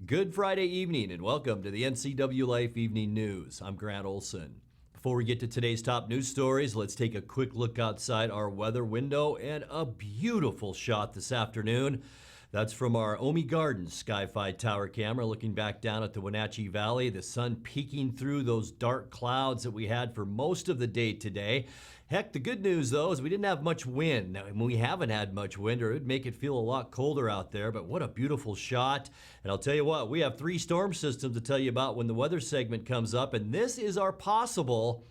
Good Friday evening and welcome to the NCWLIFE Evening News. I'm Grant Olson. Before we get to today's top news stories, let's take a quick look outside our weather window and a beautiful shot this afternoon. That's from our Omi Gardens Sky-Fi Tower camera looking back down at the Wenatchee Valley, the sun peeking through those dark clouds that we had for most of the day today. Heck, the good news though is we didn't have much wind. Now, we haven't had much wind, or it would make it feel a lot colder out there, but what a beautiful shot. And I'll tell you what, we have 3 storm systems to tell you about when the weather segment comes up, and this is our possible,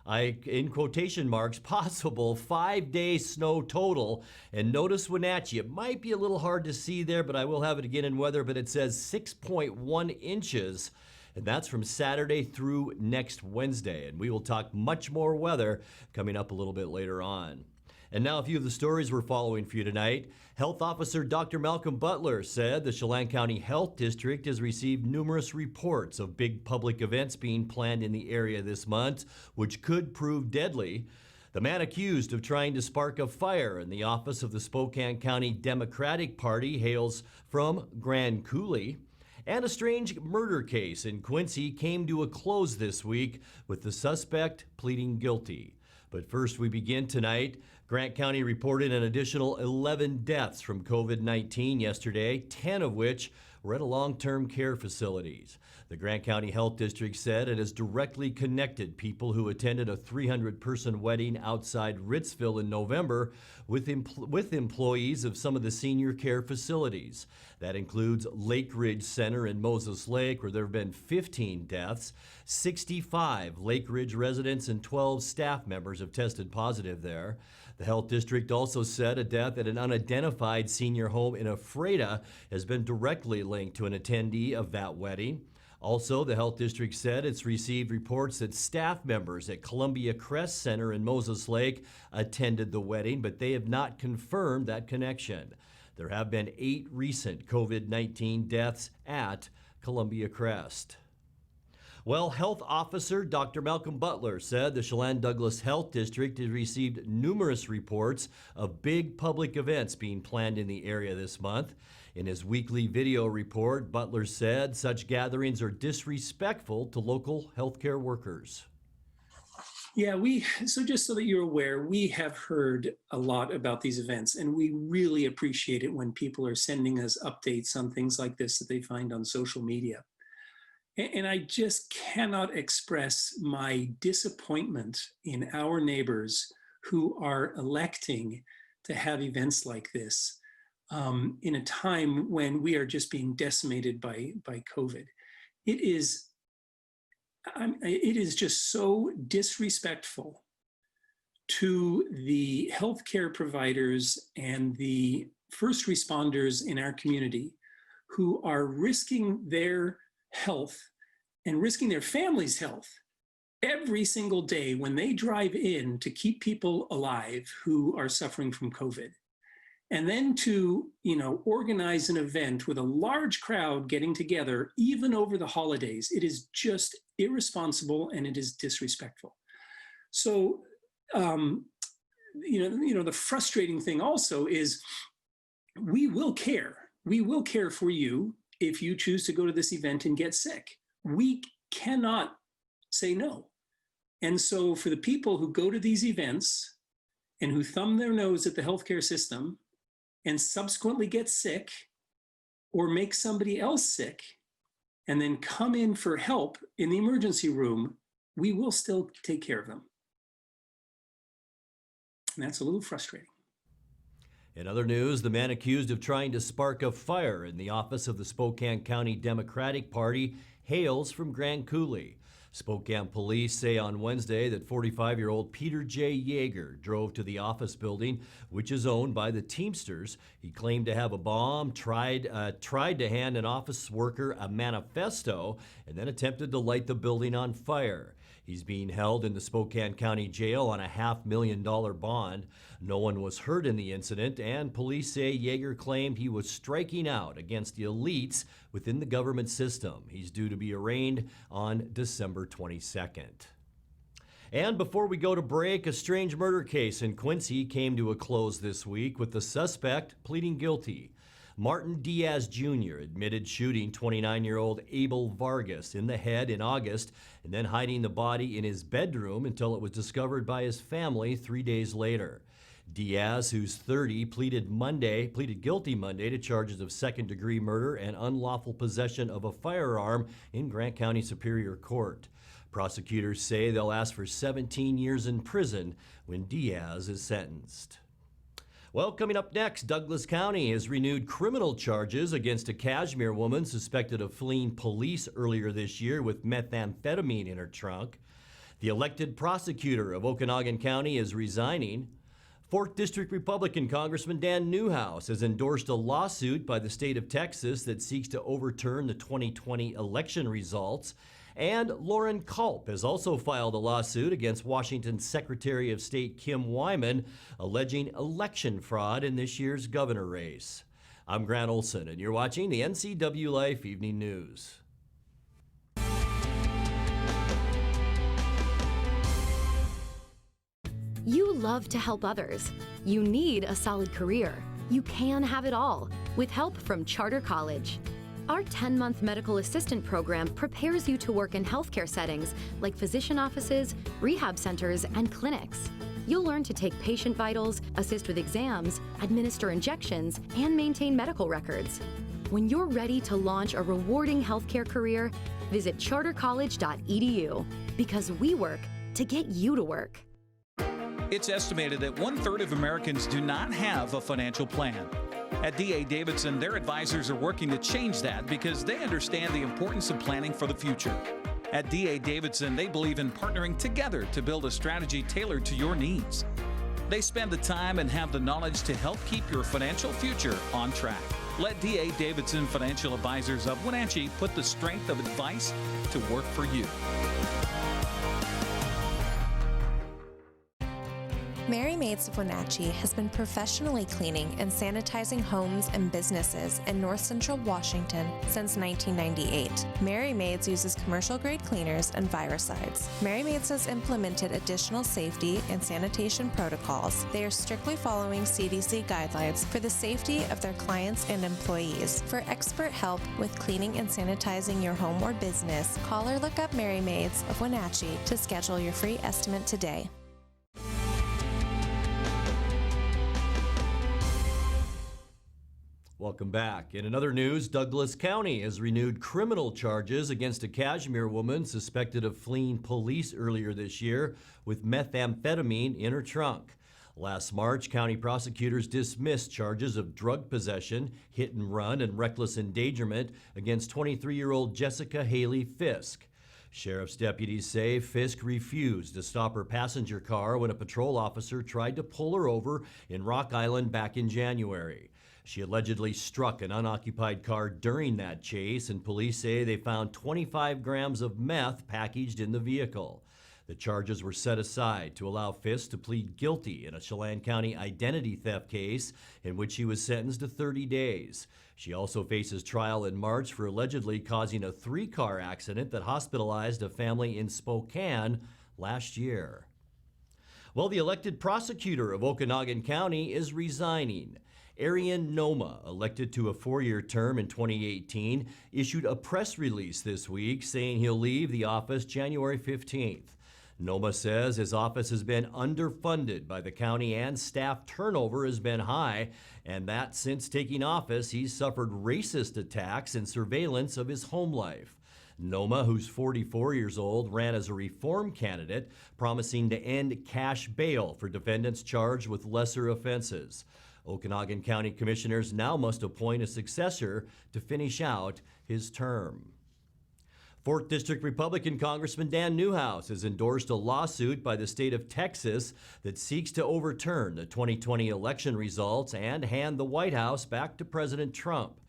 in quotation marks, possible 5-day snow total. And notice Wenatchee, it might be a little hard to see there, but I will have it again in weather, but it says 6.1 inches. And that's from Saturday through next Wednesday. And we will talk much more weather coming up a little bit later on. And now a few of the stories we're following for you tonight. Health Officer Dr. Malcolm Butler said the Chelan County Health District has received numerous reports of big public events being planned in the area this month, which could prove deadly. The man accused of trying to spark a fire in the office of the Spokane County Democratic Party hails from Grand Coulee. And a strange murder case in Quincy came to a close this week with the suspect pleading guilty. But first we begin tonight. Grant County reported an additional 11 deaths from COVID-19 yesterday, 10 of which were at long-term care facilities. The Grant County Health District said it has directly connected people who attended a 300-person wedding outside Ritzville in November with employees of some of the senior care facilities. That includes Lake Ridge Center in Moses Lake, where there have been 15 deaths. 65 Lake Ridge residents and 12 staff members have tested positive there. The health district also said a death at an unidentified senior home in Ephrata has been directly linked to an attendee of that wedding. Also, the health district said it's received reports that staff members at Columbia Crest Center in Moses Lake attended the wedding, but they have not confirmed that connection. There have been 8 recent COVID-19 deaths at Columbia Crest. Well, Health Officer Dr. Malcolm Butler said the Chelan Douglas Health District has received numerous reports of big public events being planned in the area this month. In his weekly video report, Butler said such gatherings are disrespectful to local healthcare workers. Yeah, so just so that you're aware, we have heard a lot about these events, and we really appreciate it when people are sending us updates on things like this that they find on social media. And I just cannot express my disappointment in our neighbors who are electing to have events like this in a time when we are just being decimated by COVID. It is just so disrespectful to the healthcare providers and the first responders in our community who are risking their health and risking their family's health every single day when they drive in to keep people alive who are suffering from COVID. And then to, organize an event with a large crowd getting together, even over the holidays, it is just irresponsible and it is disrespectful. So, the frustrating thing also is we will care. We will care for you if you choose to go to this event and get sick. We cannot say no. And so for the people who go to these events and who thumb their nose at the healthcare system and subsequently get sick or make somebody else sick and then come in for help in the emergency room, we will still take care of them. And that's a little frustrating. In other news, the man accused of trying to spark a fire in the office of the Spokane County Democratic Party hails from Grand Coulee. Spokane police say on Wednesday that 45-year-old Peter J. Yeager drove to the office building, which is owned by the Teamsters. He claimed to have a bomb, tried to hand an office worker a manifesto, and then attempted to light the building on fire. He's being held in the Spokane County Jail on a $500,000 bond. No one was hurt in the incident, and police say Yeager claimed he was striking out against the elites within the government system. He's due to be arraigned on December 22nd. And before we go to break, a strange murder case in Quincy came to a close this week with the suspect pleading guilty. Martin Diaz Jr. admitted shooting 29-year-old Abel Vargas in the head in August and then hiding the body in his bedroom until it was discovered by his family 3 days later. Diaz, who's 30, pleaded guilty Monday to charges of second-degree murder and unlawful possession of a firearm in Grant County Superior Court. Prosecutors say they'll ask for 17 years in prison when Diaz is sentenced. Well, coming up next, Douglas County has renewed criminal charges against a Kashmir woman suspected of fleeing police earlier this year with methamphetamine in her trunk. The elected prosecutor of Okanogan County is resigning. 4th District Republican Congressman Dan Newhouse has endorsed a lawsuit by the state of Texas that seeks to overturn the 2020 election results. And Lauren Culp has also filed a lawsuit against Washington Secretary of State Kim Wyman, alleging election fraud in this year's governor race. I'm Grant Olson, and you're watching the NCWLIFE Evening News. You love to help others. You need a solid career. You can have it all with help from Charter College. Our 10-month medical assistant program prepares you to work in healthcare settings like physician offices, rehab centers, and clinics. You'll learn to take patient vitals, assist with exams, administer injections, and maintain medical records. When you're ready to launch a rewarding healthcare career, visit chartercollege.edu because we work to get you to work. It's estimated that 1/3 of Americans do not have a financial plan. At D.A. Davidson, their advisors are working to change that because they understand the importance of planning for the future. At D.A. Davidson, they believe in partnering together to build a strategy tailored to your needs. They spend the time and have the knowledge to help keep your financial future on track. Let D.A. Davidson Financial Advisors of Wenatchee put the strength of advice to work for you. Mary Maids of Wenatchee has been professionally cleaning and sanitizing homes and businesses in North Central Washington since 1998. Mary Maids uses commercial-grade cleaners and viricides. Mary Maids has implemented additional safety and sanitation protocols. They are strictly following CDC guidelines for the safety of their clients and employees. For expert help with cleaning and sanitizing your home or business, call or look up Mary Maids of Wenatchee to schedule your free estimate today. Welcome back. In another news, Douglas County has renewed criminal charges against a Kashmir woman suspected of fleeing police earlier this year with methamphetamine in her trunk. Last March, county prosecutors dismissed charges of drug possession, hit and run, and reckless endangerment against 23-year-old Jessica Haley Fisk. Sheriff's deputies say Fisk refused to stop her passenger car when a patrol officer tried to pull her over in Rock Island back in January. She allegedly struck an unoccupied car during that chase, and police say they found 25 grams of meth packaged in the vehicle. The charges were set aside to allow Fisk to plead guilty in a Chelan County identity theft case in which she was sentenced to 30 days. She also faces trial in March for allegedly causing a 3-car accident that hospitalized a family in Spokane last year. Well, the elected prosecutor of Okanogan County is resigning. Arian Noma, elected to a 4-year term in 2018, issued a press release this week saying he'll leave the office January 15th. Noma says his office has been underfunded by the county and staff turnover has been high, and that since taking office, he's suffered racist attacks and surveillance of his home life. Noma, who's 44 years old, ran as a reform candidate, promising to end cash bail for defendants charged with lesser offenses. Okanogan County Commissioners now must appoint a successor to finish out his term. 4th District Republican Congressman Dan Newhouse has endorsed a lawsuit by the state of Texas that seeks to overturn the 2020 election results and hand the White House back to President Trump.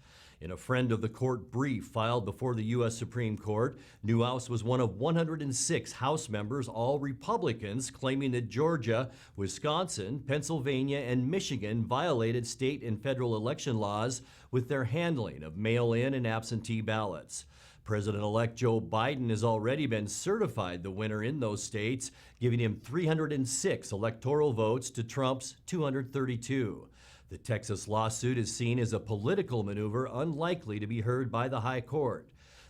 In a friend of the court brief filed before the U.S. Supreme Court, Newhouse was one of 106 House members, all Republicans, claiming that Georgia, Wisconsin, Pennsylvania, and Michigan violated state and federal election laws with their handling of mail-in and absentee ballots. President-elect Joe Biden has already been certified the winner in those states, giving him 306 electoral votes to Trump's 232. The Texas lawsuit is seen as a political maneuver unlikely to be heard by the High Court.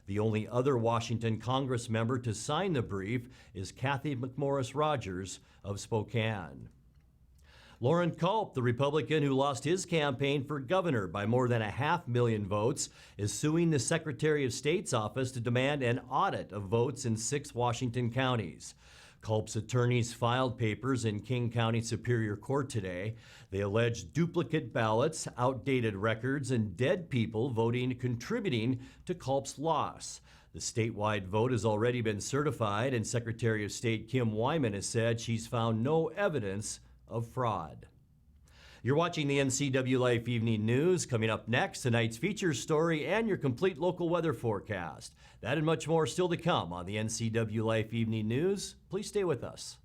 The only other Washington Congress member to sign the brief is Kathy McMorris Rogers of Spokane. Lauren Culp, the Republican who lost his campaign for governor by more than 500,000 votes, is suing the Secretary of State's office to demand an audit of votes in 6 Washington counties. Culp's attorneys filed papers in King County Superior Court today. They allege duplicate ballots, outdated records, and dead people voting contributing to Culp's loss. The statewide vote has already been certified, and Secretary of State Kim Wyman has said she's found no evidence of fraud. You're watching the NCWLIFE Evening News. Coming up next, tonight's feature story and your complete local weather forecast. That and much more still to come on the NCWLIFE Evening News. Please stay with us.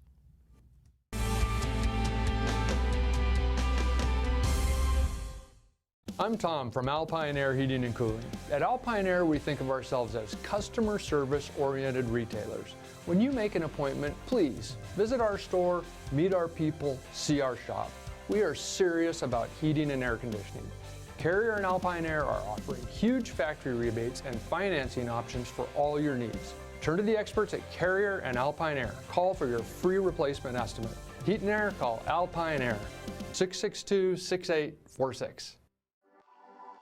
I'm Tom from Alpine Air Heating and Cooling. At Alpine Air, we think of ourselves as customer service-oriented retailers. When you make an appointment, please visit our store, meet our people, see our shop. We are serious about heating and air conditioning. Carrier and Alpine Air are offering huge factory rebates and financing options for all your needs. Turn to the experts at Carrier and Alpine Air. Call for your free replacement estimate. Heat and air, call Alpine Air, 662-6846.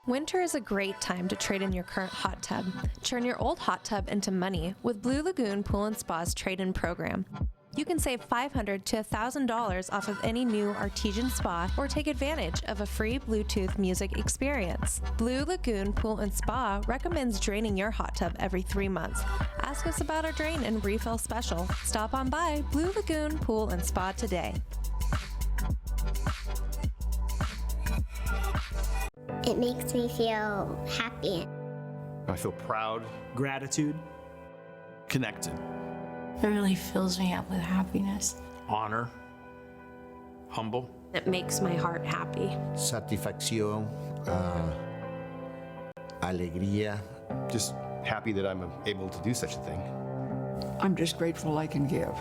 Winter is a great time to trade in your current hot tub. Turn your old hot tub into money with Blue Lagoon Pool and Spa's trade-in program. You can save $500 to $1,000 off of any new artesian spa or take advantage of a free Bluetooth music experience. Blue Lagoon Pool and Spa recommends draining your hot tub every 3 months. Ask us about our drain and refill special. Stop on by Blue Lagoon Pool and Spa today. It makes me feel happy. I feel proud, gratitude, connected, it really fills me up with happiness. honor, humble. It makes my heart happy. Satisfacción, alegría. Just happy that I'm able to do such a thing. I'm just grateful I can give.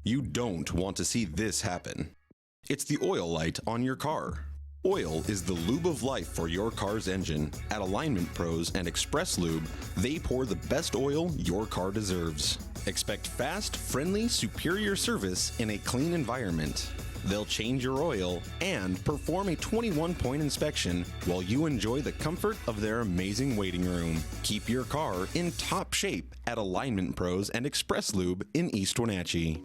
You don't want to see this happen. It's the oil light on your car. Oil is the lube of life for your car's engine. At Alignment Pros and Express Lube, they pour the best oil your car deserves. Expect fast, friendly, superior service in a clean environment. They'll change your oil and perform a 21-point inspection while you enjoy the comfort of their amazing waiting room. Keep your car in top shape at Alignment Pros and Express Lube in East Wenatchee.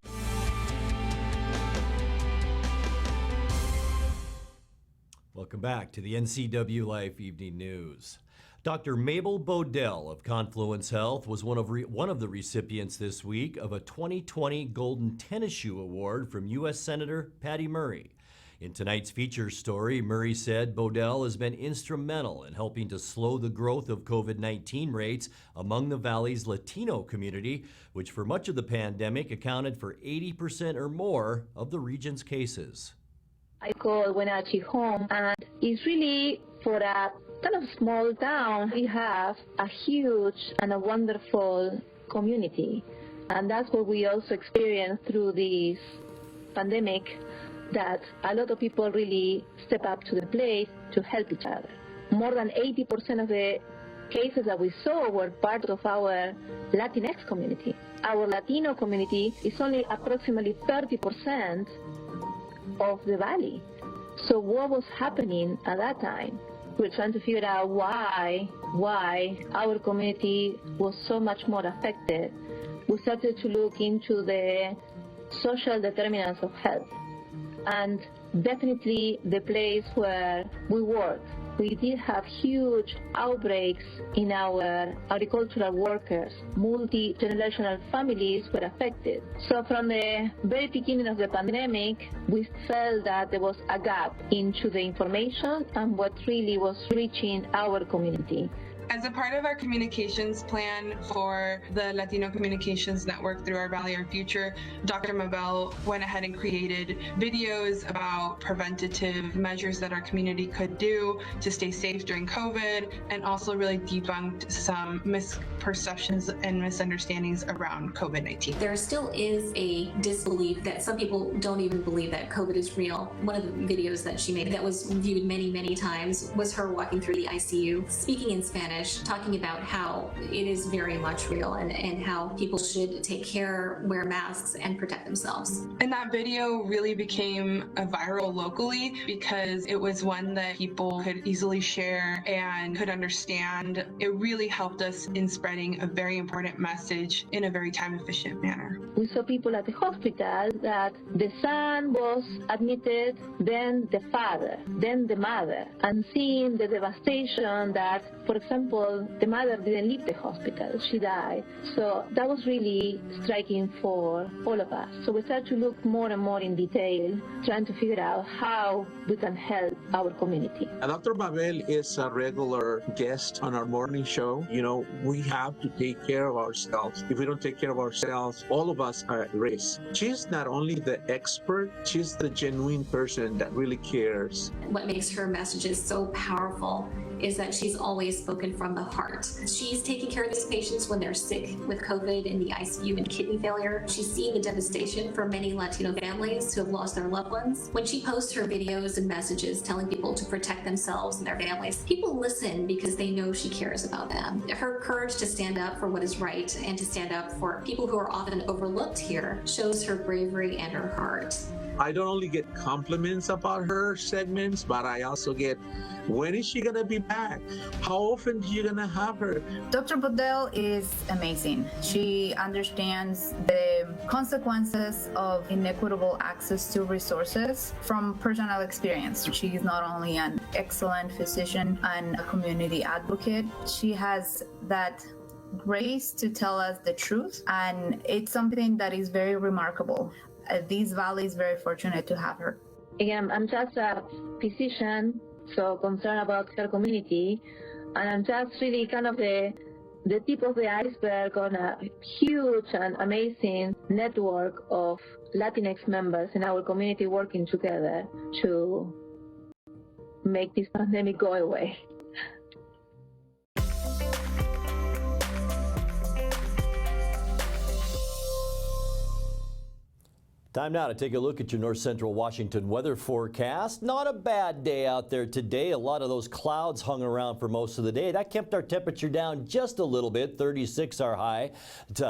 Welcome back to the NCWLIFE Evening News. Dr. Mabel Bodell of Confluence Health was one of the recipients this week of a 2020 Golden Tennis Shoe Award from U.S. Senator Patty Murray. In tonight's feature story, Murray said Bodell has been instrumental in helping to slow the growth of COVID-19 rates among the Valley's Latino community, which for much of the pandemic accounted for 80% or more of the region's cases. I call Wenatchee home, and it's really for a kind of small town. We have a huge and a wonderful community, and that's what we also experienced through this pandemic, that a lot of people really step up to the plate to help each other. More than 80% of the cases that we saw were part of our Latinx community. Our Latino community is only approximately 30% of the valley. So what was happening at that time? We're trying to figure out why our community was so much more affected. We started to look into the social determinants of health, and definitely the place where we work. We did have huge outbreaks in our agricultural workers. Multi-generational families were affected. So from the very beginning of the pandemic, we felt that there was a gap into the information and what really was reaching our community. As a part of our communications plan for the Latino Communications Network through Our Valley, Our Future, Dr. Mabel went ahead and created videos about preventative measures that our community could do to stay safe during COVID, and also really debunked some misperceptions and misunderstandings around COVID-19. There still is a disbelief that some people don't even believe that COVID is real. One of the videos that she made that was viewed many, many times was her walking through the ICU, speaking in Spanish, talking about how it is very much real and how people should take care, wear masks, and protect themselves. And that video really became a viral locally because it was one that people could easily share and could understand. It really helped us in spreading a very important message in a very time-efficient manner. We saw people at the hospital that the son was admitted, then the father, then the mother, and seeing the devastation that, for example, the mother didn't leave the hospital, she died. So that was really striking for all of us. So we started to look more and more in detail, trying to figure out how we can help our community. Dr. Mabel is a regular guest on our morning show. You know, we have to take care of ourselves. If we don't take care of ourselves, all of us are at risk. She's not only the expert, she's the genuine person that really cares. What makes her messages so powerful is that she's always spoken from the heart. She's taking care of these patients when they're sick with COVID in the ICU and kidney failure. She's seeing the devastation for many Latino families who have lost their loved ones. When she posts her videos and messages telling people to protect themselves and their families, people listen because they know she cares about them. Her courage to stand up for what is right and to stand up for people who are often overlooked here shows her bravery and her heart. I don't only get compliments about her segments, but I also get, when is she gonna be back? How often are you gonna have her? Dr. Bodell is amazing. She understands the consequences of inequitable access to resources from personal experience. She is not only an excellent physician and a community advocate, she has that grace to tell us the truth, and it's something that is very remarkable. This valley is very fortunate to have her. Again, I'm just a physician, so concerned about her community, and I'm just really kind of the tip of the iceberg on a huge and amazing network of Latinx members in our community working together to make this pandemic go away. Time now to take a look at your north central Washington weather forecast. Not a bad day out there today. A lot of those clouds hung around for most of the day. That kept our temperature down just a little bit. 36 our high,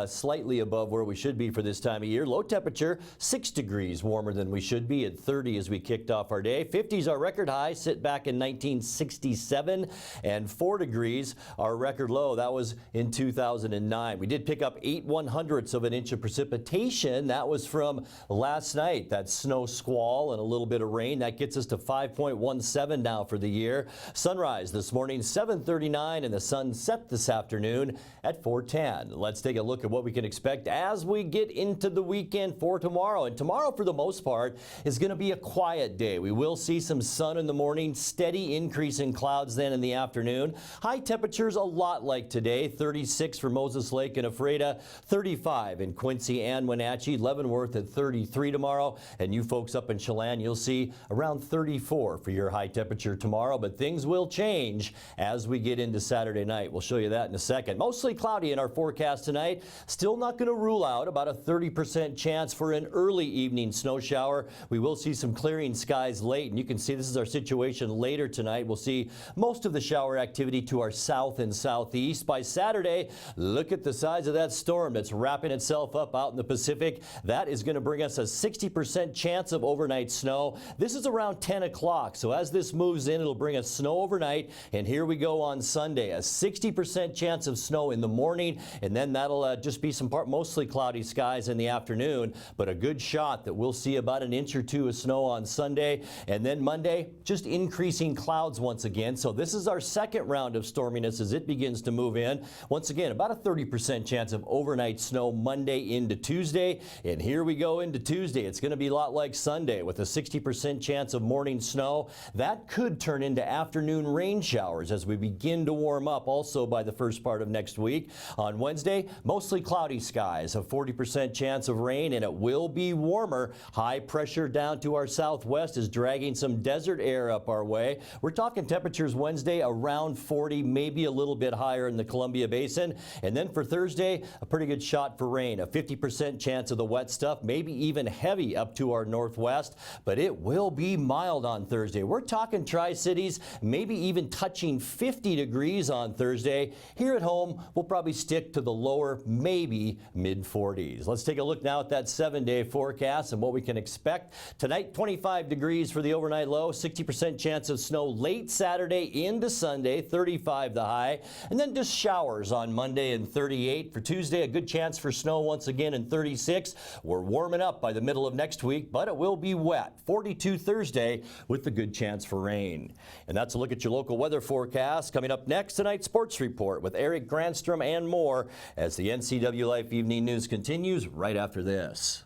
slightly above where we should be for this time of year. Low temperature, 6 degrees warmer than we should be at 30 as we kicked off our day. 50s our record high, sit back in 1967, and 4 degrees our record low. That was in 2009. We did pick up 8/100ths of an inch of precipitation. That was from last night, that snow squall and a little bit of rain. That gets us to 5.17 now for the year. Sunrise this morning, 7:39, and the sun set this afternoon at 4:10. Let's take a look at what we can expect as we get into the weekend for tomorrow. And tomorrow, for the most part, is going to be a quiet day. We will see some sun in the morning, steady increase in clouds then in the afternoon. High temperatures a lot like today, 36 for Moses Lake and Ephrata, 35 in Quincy and Wenatchee, Leavenworth at 33 tomorrow, and you folks up in Chelan, you'll see around 34 for your high temperature tomorrow, but things will change as we get into Saturday night. We'll show you that in a second. Mostly cloudy in our forecast tonight. Still not going to rule out about a 30% chance for an early evening snow shower. We will see some clearing skies late, and you can see this is our situation later tonight. We'll see most of the shower activity to our south and southeast. By Saturday, look at the size of that storm that's wrapping itself up out in the Pacific. That is going to bring us a 60% chance of overnight snow. This is around 10 o'clock, so as this moves in, it'll bring us snow overnight, and here we go on Sunday. A 60% chance of snow in the morning, and then that'll just be some mostly cloudy skies in the afternoon, but a good shot that we'll see about an inch or two of snow on Sunday, and then Monday, just increasing clouds once again. So this is our second round of storminess as it begins to move in. Once again, about a 30% chance of overnight snow Monday into Tuesday, and here we go into Tuesday, it's going to be a lot like Sunday with a 60% chance of morning snow. That could turn into afternoon rain showers as we begin to warm up also by the first part of next week. On Wednesday, mostly cloudy skies, a 40% chance of rain, and it will be warmer. High pressure down to our southwest is dragging some desert air up our way. We're talking temperatures Wednesday around 40, maybe a little bit higher in the Columbia Basin. And then for Thursday, a pretty good shot for rain, a 50% chance of the wet stuff, maybe even heavy up to our northwest, but it will be mild on Thursday. We're talking Tri-Cities, maybe even touching 50 degrees on Thursday. Here at home, we'll probably stick to the lower, maybe mid-40s. Let's take a look now at that 7-day forecast and what we can expect. Tonight, 25 degrees for the overnight low, 60% chance of snow late Saturday into Sunday, 35 the high, and then just showers on Monday and 38. For Tuesday, a good chance for snow once again in 36. We're warming up by the middle of next week, but it will be wet. 42 Thursday with the good chance for rain. And that's a look at your local weather forecast. Coming up next, tonight's sports report with Eric Granstrom and more as the NCWLIFE Evening News continues right after this.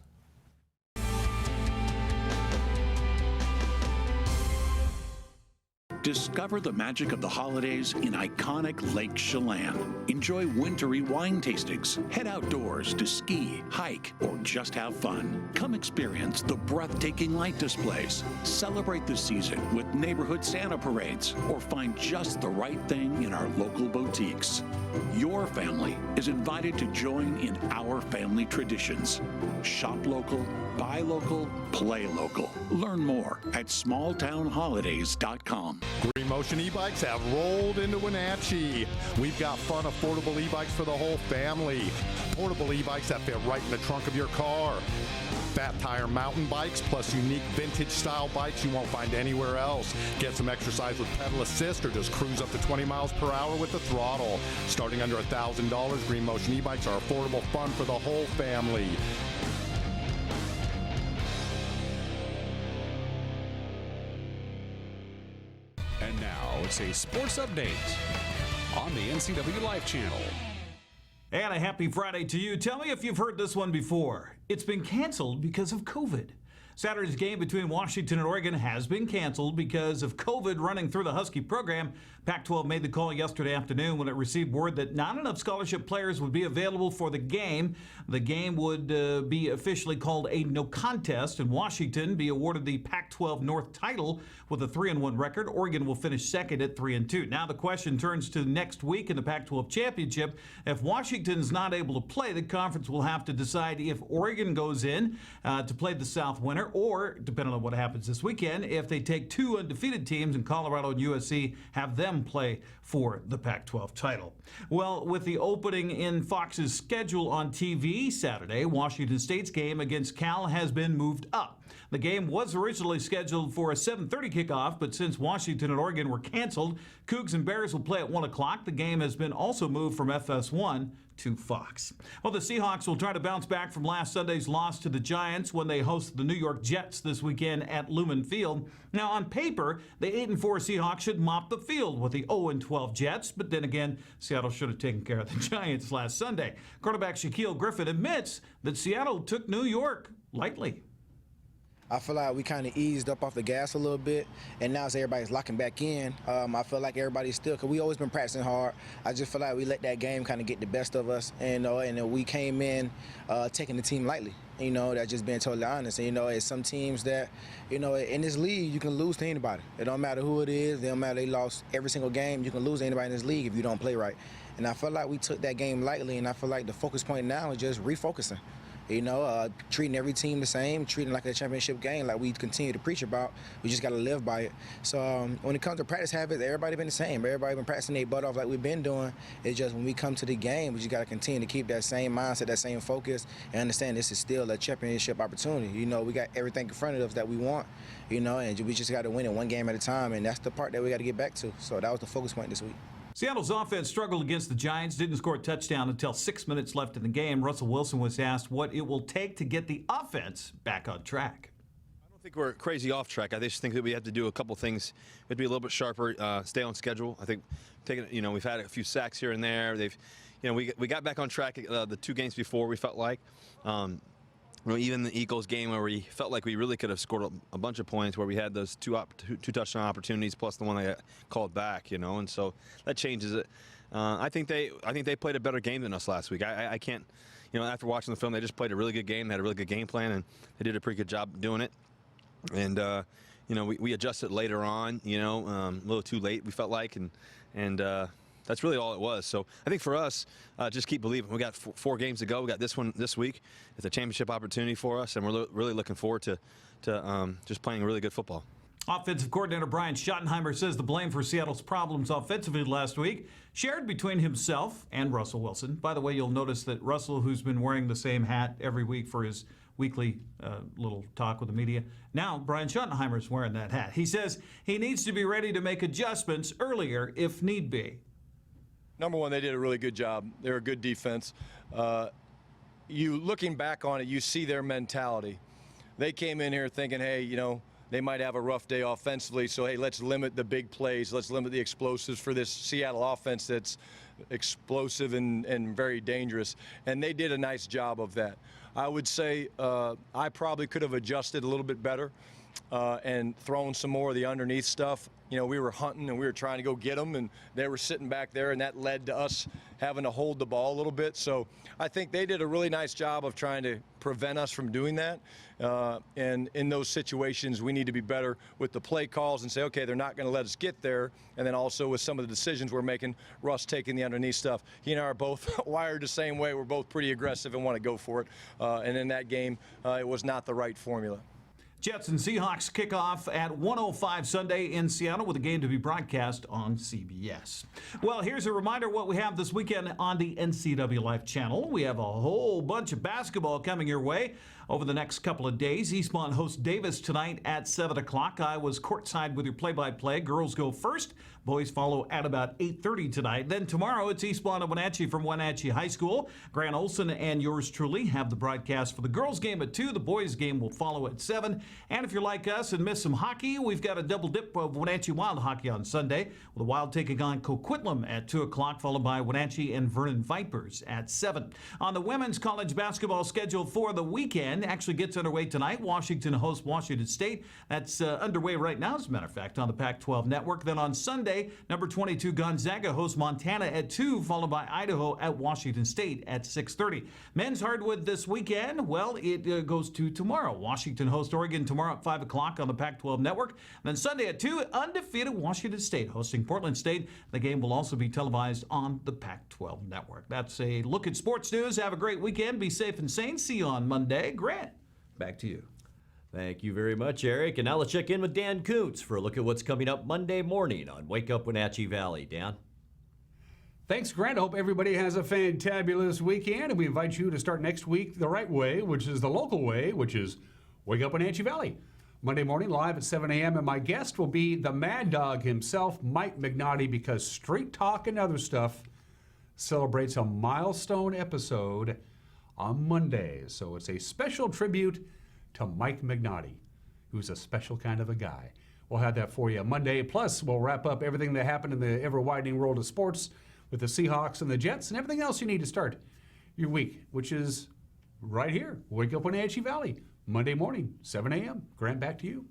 Discover the magic of the holidays in iconic Lake Chelan. Enjoy wintry wine tastings, head outdoors to ski, hike, or just have fun. Come experience the breathtaking light displays, celebrate the season with neighborhood Santa parades, or find just the right thing in our local boutiques. Your family is invited to join in our family traditions. Shop local, buy local, play local. Learn more at smalltownholidays.com. Green Motion e-bikes have rolled into Wenatchee. We've got fun, affordable e-bikes for the whole family. Portable e-bikes that fit right in the trunk of your car. Fat tire mountain bikes plus unique vintage style bikes you won't find anywhere else. Get some exercise with pedal assist or just cruise up to 20 miles per hour with the throttle. Starting under $1,000, Green Motion e-bikes are affordable fun for the whole family. And now it's a sports update on the NCWLIFE channel. And a happy Friday to you. Tell me if you've heard this one before. It's been canceled because of COVID. Saturday's game between Washington and Oregon has been canceled because of COVID running through the Husky program. Pac-12 made the call yesterday afternoon when it received word that not enough scholarship players would be available for the game. The game would be officially called a no contest, and Washington be awarded the Pac-12 North title with a 3-1 record. Oregon will finish second at 3-2. Now the question turns to next week in the Pac-12 championship. If Washington's not able to play, the conference will have to decide if Oregon goes in to play the South winner, or, depending on what happens this weekend, if they take two undefeated teams in Colorado and USC, have them play for the Pac-12 title. Well, with the opening in Fox's schedule on TV Saturday, Washington State's game against Cal has been moved up. The game was originally scheduled for a 7:30 kickoff, but since Washington and Oregon were canceled, Cougs and Bears will play at 1 o'clock. The game has been also moved from FS1 to Fox. Well, the Seahawks will try to bounce back from last Sunday's loss to the Giants when they host the New York Jets this weekend at Lumen Field. Now, on paper, the 8-4 Seahawks should mop the field with the 0-12 Jets, but then again, Seattle should have taken care of the Giants last Sunday. Quarterback Shaquille Griffin admits that Seattle took New York lightly. I feel like we kind of eased up off the gas a little bit, and now as everybody's locking back in, I feel like everybody's still, because we always been practicing hard. I just feel like we let that game kind of get the best of us, and we came in taking the team lightly. That's just being totally honest. And, it's some teams that, in this league, you can lose to anybody. It don't matter who it is. It don't matter they lost every single game. You can lose to anybody in this league if you don't play right. And I feel like we took that game lightly, and I feel like the focus point now is just refocusing. Treating every team the same, treating like a championship game like we continue to preach about. We just got to live by it. So when it comes to practice habits, everybody been the same. Everybody been practicing their butt off like we've been doing. It's just when we come to the game, we just got to continue to keep that same mindset, that same focus, and understand this is still a championship opportunity. We got everything in front of us that we want, and we just got to win it one game at a time, and that's the part that we got to get back to. So that was the focus point this week. Seattle's offense struggled against the Giants, didn't score a touchdown until 6 minutes left in the game. Russell Wilson was asked what it will take to get the offense back on track. I don't think we're crazy off track. I just think that we have to do a couple things. We have to be a little bit sharper, stay on schedule. I think we've had a few sacks here and there. We got back on track the two games before, we felt like. even the Eagles game where we felt like we really could have scored a bunch of points, where we had those two touchdown opportunities plus the one that got called back, and so that changes it. I think they played a better game than us last week. I can't, after watching the film, they just played a really good game. They had a really good game plan, and they did a pretty good job doing it. And we adjusted later on, a little too late, we felt like, and that's really all it was. So I think for us, just keep believing. We got 4 games to go. We got this one this week. It's a championship opportunity for us, and we're really looking forward to just playing really good football. Offensive coordinator Brian Schottenheimer says the blame for Seattle's problems offensively last week shared between himself and Russell Wilson. By the way, you'll notice that Russell, who's been wearing the same hat every week for his weekly little talk with the media, now Brian Schottenheimer's wearing that hat. He says he needs to be ready to make adjustments earlier if need be. Number one, they did a really good job. They're a good defense. You looking back on it, you see their mentality. They came in here thinking, hey, they might have a rough day offensively, so hey, let's limit the big plays. Let's limit the explosives for this Seattle offense that's explosive and very dangerous. And they did a nice job of that. I would say I probably could have adjusted a little bit better and thrown some more of the underneath stuff. We were hunting and we were trying to go get them, and they were sitting back there, and that led to us having to hold the ball a little bit. So I think they did a really nice job of trying to prevent us from doing that. And in those situations, we need to be better with the play calls and say, okay, they're not going to let us get there. And then also with some of the decisions we're making, Russ taking the underneath stuff. He and I are both wired the same way. We're both pretty aggressive and want to go for it. And in that game, it was not the right formula. Jets and Seahawks kick off at 1:05 Sunday in Seattle, with a game to be broadcast on CBS. Well, here's a reminder what we have this weekend on the NCWLIFE channel. We have a whole bunch of basketball coming your way over the next couple of days. Eastmont hosts Davis tonight at 7 o'clock. I was courtside with your play-by-play. Girls go first. Boys follow at about 8:30 tonight. Then tomorrow, it's Eastmont and Wenatchee from Wenatchee High School. Grant Olson and yours truly have the broadcast for the girls' game at 2. The boys' game will follow at 7. And if you're like us and miss some hockey, we've got a double dip of Wenatchee Wild hockey on Sunday, with the Wild taking on Coquitlam at 2 o'clock, followed by Wenatchee and Vernon Vipers at 7. On the women's college basketball schedule for the weekend, actually gets underway tonight. Washington hosts Washington State. That's underway right now, as a matter of fact, on the Pac-12 network. Then on Sunday, number 22 Gonzaga hosts Montana at 2, followed by Idaho at Washington State at 6:30. Men's hardwood this weekend, well, it goes to tomorrow. Washington hosts Oregon tomorrow at 5 o'clock on the Pac-12 network. Then Sunday at 2, undefeated Washington State hosting Portland State. The game will also be televised on the Pac-12 network. That's a look at sports news. Have a great weekend. Be safe and sane. See you on Monday. Grant, back to you. Thank you very much, Eric. And now let's check in with Dan Kuntz for a look at what's coming up Monday morning on Wake Up Wenatchee Valley. Dan? Thanks, Grant. I hope everybody has a fantabulous weekend, and we invite you to start next week the right way, which is the local way, which is Wake Up Wenatchee Valley. Monday morning, live at 7 a.m., and my guest will be the Mad Dog himself, Mike McNaughty, because Straight Talk and Other Stuff celebrates a milestone episode on Monday. So it's a special tribute to Mike McNaughty, who's a special kind of a guy. We'll have that for you Monday. Plus, we'll wrap up everything that happened in the ever-widening world of sports with the Seahawks and the Jets and everything else you need to start your week, which is right here, Wake Up Wenatchee Valley, Monday morning, 7 a.m. Grant, back to you.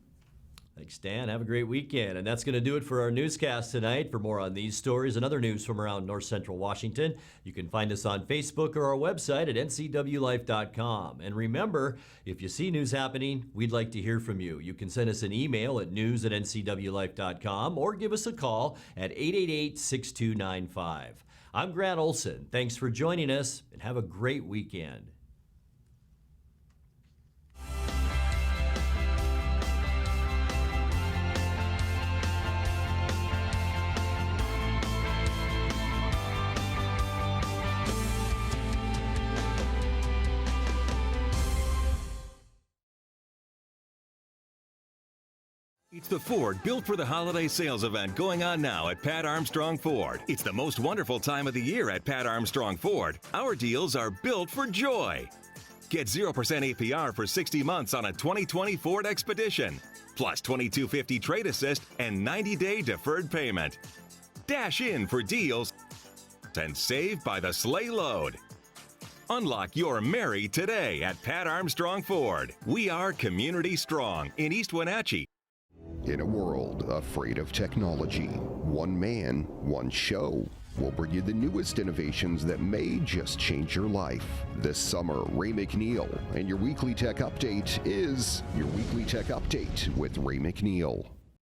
Thanks, Dan. Have a great weekend. And that's going to do it for our newscast tonight. For more on these stories and other news from around North Central Washington, you can find us on Facebook or our website at ncwlife.com. And remember, if you see news happening, we'd like to hear from you. You can send us an email at news@ncwlife.com or give us a call at 888-6295. I'm Grant Olson. Thanks for joining us, and have a great weekend. It's the Ford Built for the Holiday sales event going on now at Pat Armstrong Ford. It's the most wonderful time of the year at Pat Armstrong Ford. Our deals are built for joy. Get 0% APR for 60 months on a 2020 Ford Expedition, plus $22.50 trade assist and 90-day deferred payment. Dash in for deals and save by the sleigh load. Unlock your Mary today at Pat Armstrong Ford. We are community strong in East Wenatchee. In a world afraid of technology, one man, one show will bring you the newest innovations that may just change your life. This summer, Ray McNeil, and your Weekly Tech Update is your Weekly Tech Update with Ray McNeil.